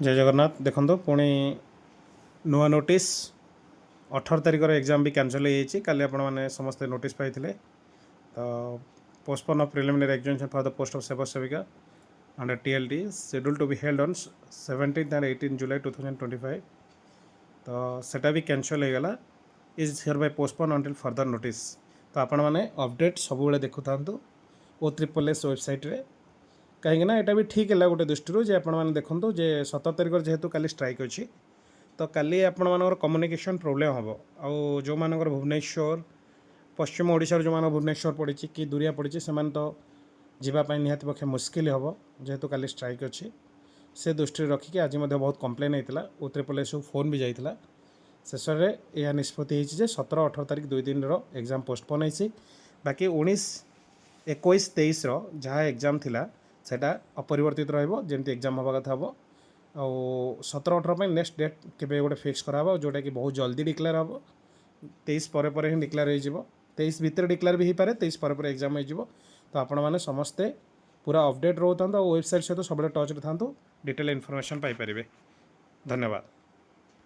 जय जगन्नाथ देखो पुणी नुआ नोटिस 18 तारिख एग्जाम भी कैंसल हो काली आपण मैंने समस्ते नोटिस पाई तो postpone of preliminary examination for the post of सेवा सेविका under TLT schedule to be held on 17 and 18 July 2025 तो सेटा भी कैंसल हो गला is hereby postpone until further notice तो आपण मैंने अपडेट सब देखु था OSSS वेबसाइट रे कहीं यहाँ भी ठीक है गोटे दृष्टि जे आपने देखूँ जे 17 तारिख जेहेतु काली स्ट्राइक अच्छी तो काली आपर कम्युनिकेशन प्रोब्लेम हम आउ जो मानकर भुवनेश्वर पश्चिम ओडिशा जो मान भुवनेश्वर पड़ी कि दूरिया पड़ी से तो जीवाई निहाती पक्षे मुस्किल हम जेहेतु काली स्ट्राइक अच्छी से दृष्टि रखिक आज बहुत कंप्लेन होता OSSS फोन भी जाता शेष में यह निष्पत्ति 17-18 तारिख 2 दिन एग्जाम पोस्टपोन होती बाकी 19, 21, 23 जहाँ एग्जाम थिला सेटा अपरिवर्तित रमती एग्जाम हवा कथा हम आउ 17-18 नेक्स्ट डेट के गोटे फिक्स कराब जोटा कि बहुत जल्दी डिक्लेयर हम 23 पर ही डिक्लेयर हो 23 भितर डिक्लेयर भी हो पारे 23 पर एग्जाम हो तो आपण मैंने समस्ते पूरा अपडेट रोता वेबसाइट सहित सब टच था डिटेल इनफॉरमेशन पाइपर धन्यवाद।